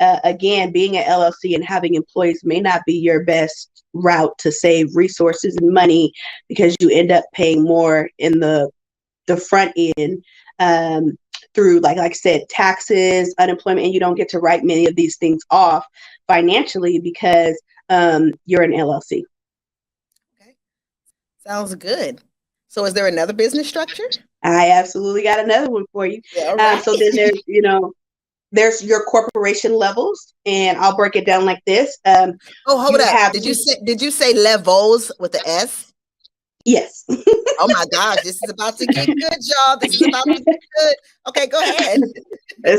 again, being an LLC and having employees may not be your best route to save resources and money, because you end up paying more in the front end, through, like I said, taxes, unemployment, and you don't get to write many of these things off financially because you're an LLC. Okay. Sounds good. So is there another business structure? I absolutely got another one for you. Yeah, right. So then there's your corporation levels, and I'll break it down like this. Oh, hold up. Did you say levels with the S? Yes. Oh my gosh, this is about to get good, y'all. This is about to get good. Okay, go ahead.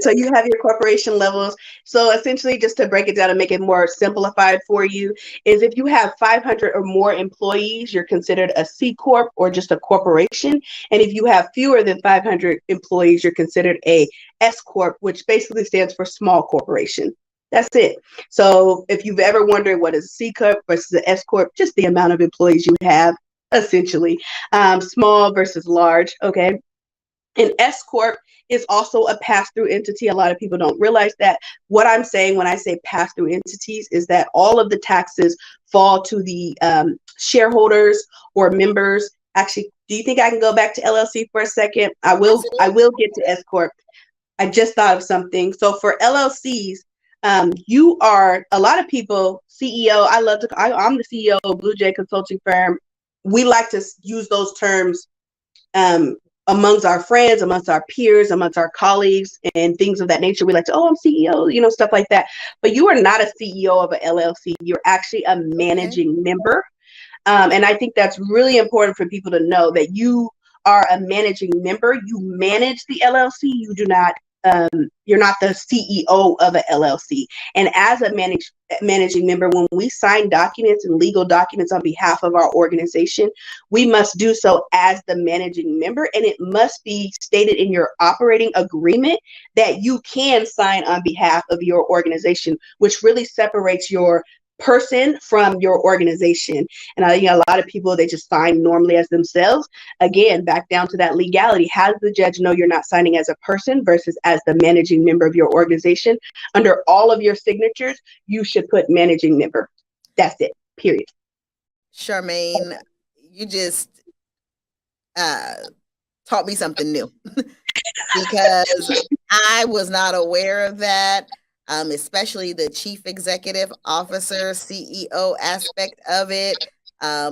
So you have your corporation levels. So essentially, just to break it down and make it more simplified for you, is if you have 500 or more employees, you're considered a C Corp or just a corporation. And if you have fewer than 500 employees, you're considered a S Corp, which basically stands for small corporation. That's it. So if you've ever wondered what is a C Corp versus an S Corp, just the amount of employees you have, essentially, small versus large. Okay. An S Corp is also a pass-through entity. A lot of people don't realize that. What I'm saying when I say pass-through entities is that all of the taxes fall to the shareholders or members. Actually, do you think I can go back to LLC for a second? I will get to S Corp. I just thought of something. So for LLCs, you are, a lot of people, CEO, I'm the CEO of Blue Jay Consulting Firm. We like to use those terms amongst our friends, amongst our peers, amongst our colleagues, and things of that nature. We like to, I'm CEO, stuff like that. But you are not a CEO of an LLC. You're actually a managing member. And I think that's really important for people to know, that you are a managing member. You manage the LLC. You do not, you're not the CEO of an LLC. And as a managing member, when we sign documents and legal documents on behalf of our organization, we must do so as the managing member. And it must be stated in your operating agreement that you can sign on behalf of your organization, which really separates your person from your organization. And I think a lot of people, they just sign normally as themselves. Again, back down to that legality. How does the judge know you're not signing as a person versus as the managing member of your organization? Under all of your signatures, you should put managing member. That's it, period. Charmaigne, you just taught me something new because I was not aware of that. Especially the chief executive officer, CEO aspect of it,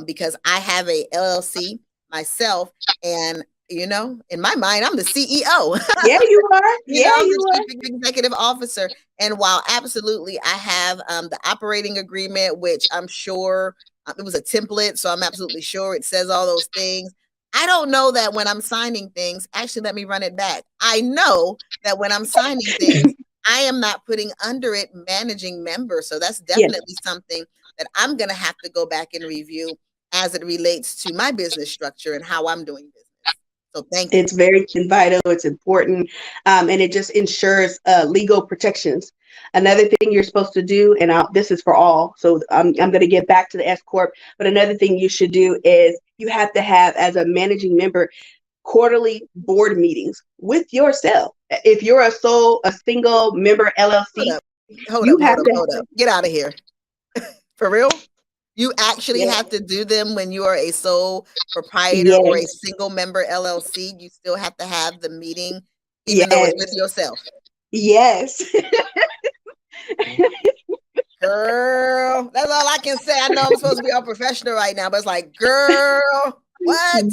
because I have a LLC myself, and in my mind, I'm the CEO. Yeah, you are. The chief executive officer. And while absolutely I have the operating agreement, which I'm sure it was a template, so I'm absolutely sure it says all those things. I don't know that when I'm signing things, actually, let me run it back. I know that when I'm signing things, I am not putting under it managing member. So that's definitely something that I'm going to have to go back and review as it relates to my business structure and how I'm doing business. So thank you. It's very vital. It's important. And it just ensures legal protections. Another thing you're supposed to do, and this is for all, so I'm going to get back to the S Corp, but another thing you should do is you have to have, as a managing member, quarterly board meetings with yourself. If you're a single member LLC, hold up. Get out of here. For real? You actually have to do them when you are a sole proprietor or a single member LLC. You still have to have the meeting, even though it's with yourself. Yes. Girl, that's all I can say. I know I'm supposed to be all professional right now, but it's like, girl, what?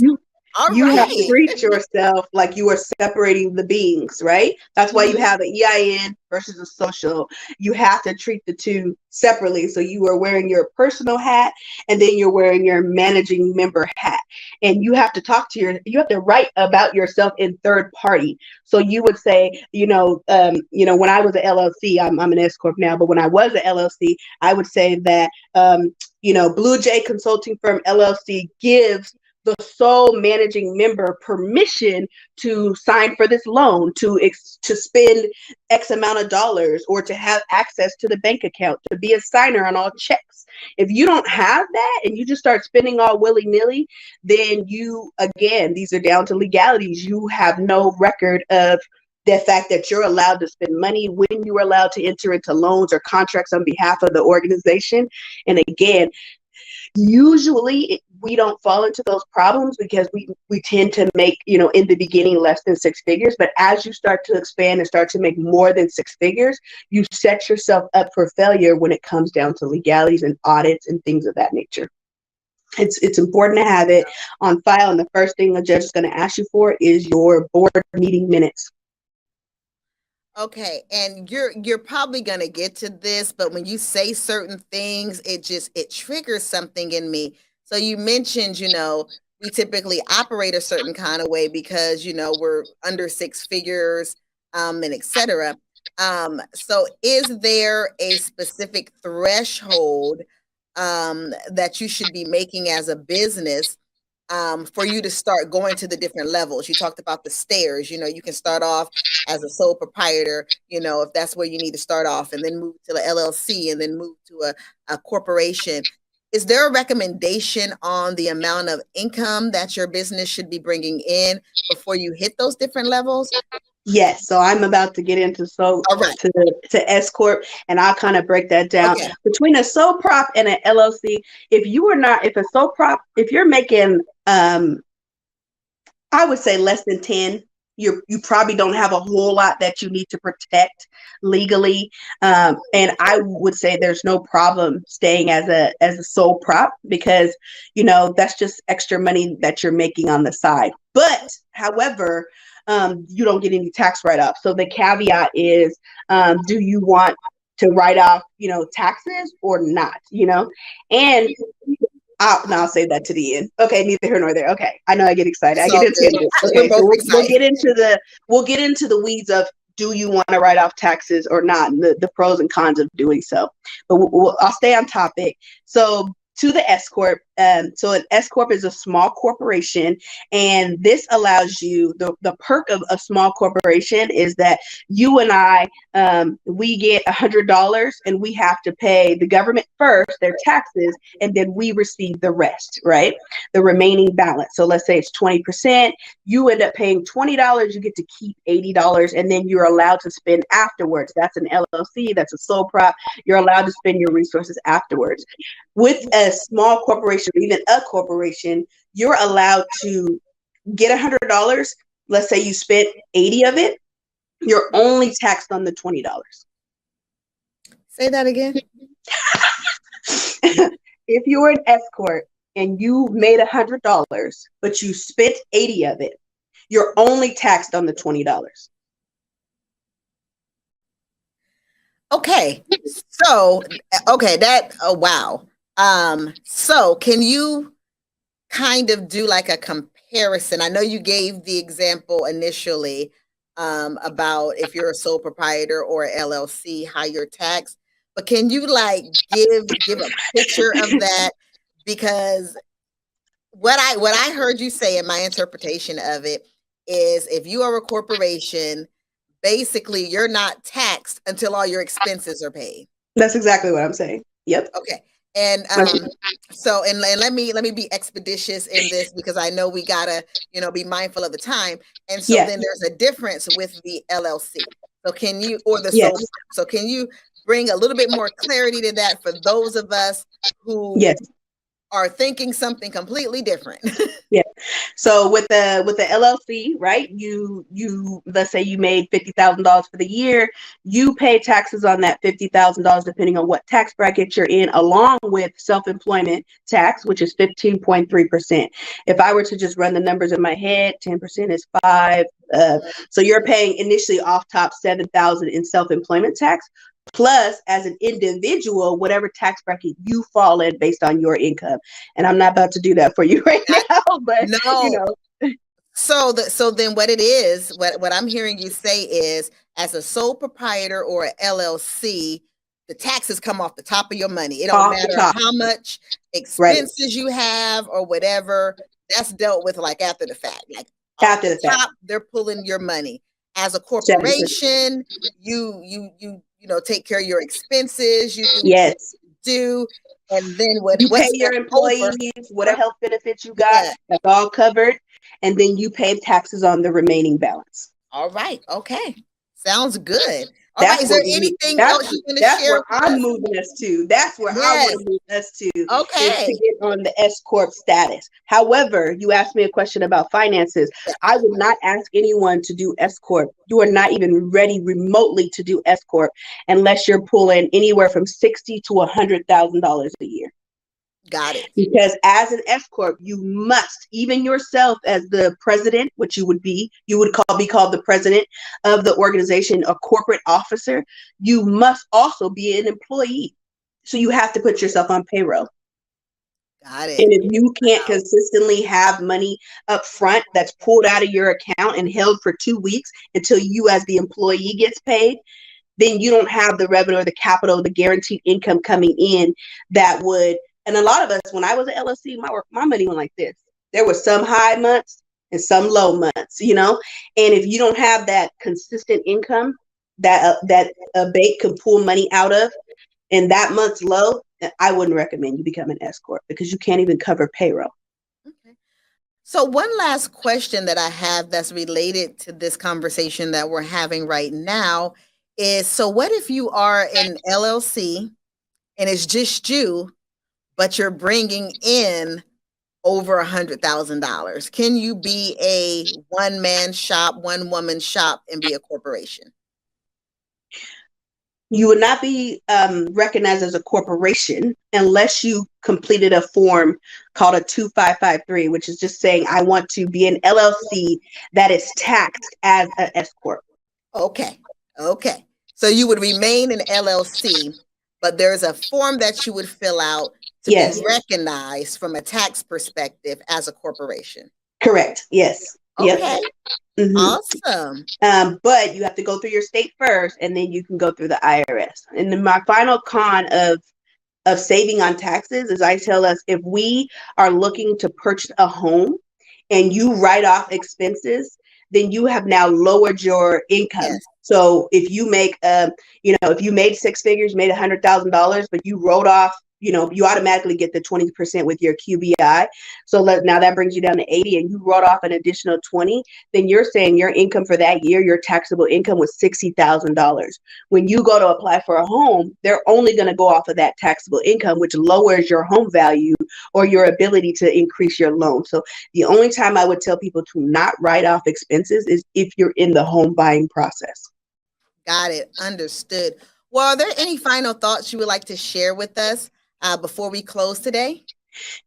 You have to treat yourself like you are separating the beings, right? That's why you have an EIN versus a social. You have to treat the two separately. So you are wearing your personal hat, and then you're wearing your managing member hat. And you have to you have to write about yourself in third party. So you would say, when I was an LLC, I'm an S Corp now, but when I was an LLC, I would say that, Blue Jay Consulting Firm LLC gives the sole managing member permission to sign for this loan, to spend X amount of dollars, or to have access to the bank account, to be a signer on all checks. If you don't have that and you just start spending all willy-nilly, then these are down to legalities. You have no record of the fact that you're allowed to spend money, when you're allowed to enter into loans or contracts on behalf of the organization. And again, usually we don't fall into those problems because we tend to make, in the beginning less than six figures. But as you start to expand and start to make more than six figures, you set yourself up for failure when it comes down to legalities and audits and things of that nature. It's important to have it on file. And the first thing the judge is going to ask you for is your board meeting minutes. Okay, and you're probably going to get to this, but when you say certain things, it triggers something in me. So you mentioned, we typically operate a certain kind of way because, we're under six figures, and et cetera. So is there a specific threshold that you should be making as a business for you to start going to the different levels? You talked about the stairs. You can start off as a sole proprietor, if that's where you need to start off, and then move to the LLC, and then move to a corporation. Is there a recommendation on the amount of income that your business should be bringing in before you hit those different levels? Yes, so I'm about to get into to S corp, and I'll kind of break that down. Okay. Between a sole prop and an LLC, if you're making, I would say less than 10, you probably don't have a whole lot that you need to protect legally, and I would say there's no problem staying as a sole prop because that's just extra money that you're making on the side. But however, you don't get any tax write-off. So the caveat is, do you want to write off, taxes or not, and I'll save that to the end. Okay, neither here nor there. Okay, I know I get excited. I get into okay, so we'll get into the weeds of, do you want to write off taxes or not, and the pros and cons of doing so. But I'll stay on topic. So to the S corp. So an S corp is a small corporation, and this allows you, the perk of a small corporation is that you and I, we get $100 and we have to pay the government first, their taxes, and then we receive the rest, right? The remaining balance. So let's say it's 20%, you end up paying $20, you get to keep $80, and then you're allowed to spend afterwards. That's an LLC, that's a sole prop. You're allowed to spend your resources afterwards. With a small corporation, or even a corporation, you're allowed to get $100. Let's say you spent 80 of it. You're only taxed on the $20. Say that again. If you were an S corp and you made $100, but you spent 80 of it, you're only taxed on the $20. Okay. So, wow. So can you kind of do like a comparison? I know you gave the example initially about if you're a sole proprietor or LLC, how you're taxed, but can you like give a picture of that? Because what I heard you say in my interpretation of it is, if you are a corporation, basically you're not taxed until all your expenses are paid. That's exactly what I'm saying. Yep. Okay. And so let me be expeditious in this, because I know we gotta be mindful of the time. And so then there's a difference with the LLC. So can you, or the sole, so can you bring a little bit more clarity to that for those of us who are thinking something completely different? Yeah. So with the LLC, right? You let's say you made $50,000 for the year. You pay taxes on that $50,000 depending on what tax bracket you're in, along with self-employment tax, which is 15.3%. If I were to just run the numbers in my head, 10% is 5. So you're paying initially off top $7,000 in self-employment tax. Plus, as an individual, whatever tax bracket you fall in based on your income. And I'm not about to do that for you right now, but no. So then what it is, what I'm hearing you say is, as a sole proprietor or an LLC, the taxes come off the top of your money. It don't matter how much expenses you have or whatever. That's dealt with like after the fact. Like after the fact, they're pulling your money. As a corporation, you take care of your expenses. You do, and then you pay your employees, whatever health benefits you got, that's all covered, and then you pay taxes on the remaining balance. All right. Okay. Sounds good. All right. That's Is what there we need. anything That's else you want to that's share where with I'm us? moving us to. That's where I want Yes. to move us to, is to Okay. get on the S corp status. However, you asked me a question about finances. Yeah. I would not ask anyone to do S corp. You are not even ready remotely to do S corp unless you're pulling anywhere from $60,000 to $100,000 a year. Got it. Because as an S corp, you must, even yourself as the president, which you would be, you would be called the president of the organization, a corporate officer. You must also be an employee. So you have to put yourself on payroll. Got And it. if you can't Wow. consistently have money up front that's pulled out of your account and held for 2 weeks until you as the employee gets paid, then you don't have the revenue or the capital, the guaranteed income coming in that would. And a lot of us, when I was at LLC, my money went like this. There were some high months and some low months, you know. And if you don't have that consistent income that a bank can pull money out of, and that month's low, then I wouldn't recommend you become an S corp because you can't even cover payroll. Okay. So one last question that I have that's related to this conversation that we're having right now is, so what if you are an LLC and it's just you, but you're bringing in over $100,000? Can you be a one-man shop, one-woman shop and be a corporation? You would not be recognized as a corporation unless you completed a form called a 2553, which is just saying, I want to be an LLC that is taxed as an S corp. Okay. Okay. So you would remain an LLC, but there's a form that you would fill out to be Yes, recognized from a tax perspective as a corporation. correct. Yes. Yep. Okay. Mhm. Awesome. But you have to go through your state first, and then you can go through the IRS. And then my final con of saving on taxes is, I tell us, if we are looking to purchase a home and you write off expenses, then you have now lowered your income. Yes. So if you make, if you made six figures, made $100,000, but you wrote off, you automatically get the 20% with your QBI. So now that brings you down to 80, and you wrote off an additional 20. Then you're saying your income for that year, your taxable income was $60,000. When you go to apply for a home, they're only going to go off of that taxable income, which lowers your home value or your ability to increase your loan. So the only time I would tell people to not write off expenses is if you're in the home buying process. Got it. Understood. Well, are there any final thoughts you would like to share with us before we close today?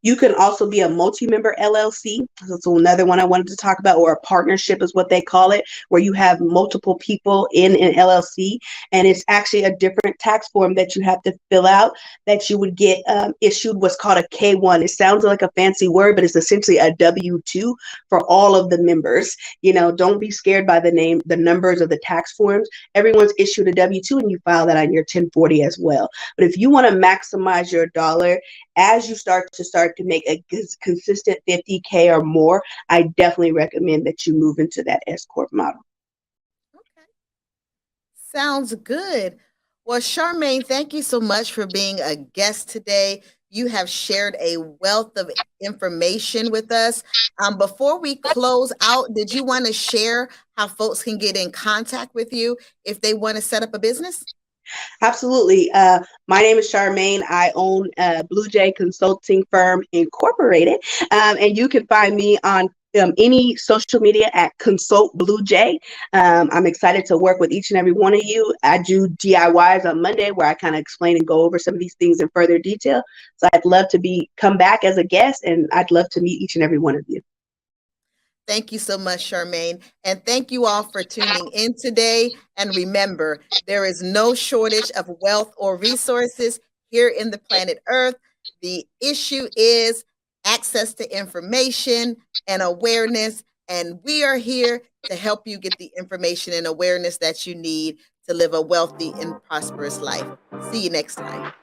You can also be a multi-member LLC. That's another one I wanted to talk about, or a partnership is what they call it, where you have multiple people in an LLC, and it's actually a different tax form that you have to fill out that you would get issued what's called a K-1. It sounds like a fancy word, but it's essentially a W-2 for all of the members. Don't be scared by the numbers of the tax forms. Everyone's issued a W-2, and you file that on your 1040 as well. But if you want to maximize your dollar as you start to make a consistent 50K or more, I definitely recommend that you move into that S corp model. Okay. Sounds good. Well, Charmaigne, thank you so much for being a guest today. You have shared a wealth of information with us. Before we close out, did you want to share how folks can get in contact with you if they want to set up a business? Absolutely. My name is Charmaigne. I own Blue Jay Consulting Firm Incorporated, and you can find me on any social media at Consult Blue Jay. I'm excited to work with each and every one of you. I do DIYs on Monday where I kind of explain and go over some of these things in further detail. So I'd love to come back as a guest, and I'd love to meet each and every one of you. Thank you so much, Charmaigne. And thank you all for tuning in today. And remember, there is no shortage of wealth or resources here in the planet Earth. The issue is access to information and awareness. And we are here to help you get the information and awareness that you need to live a wealthy and prosperous life. See you next time.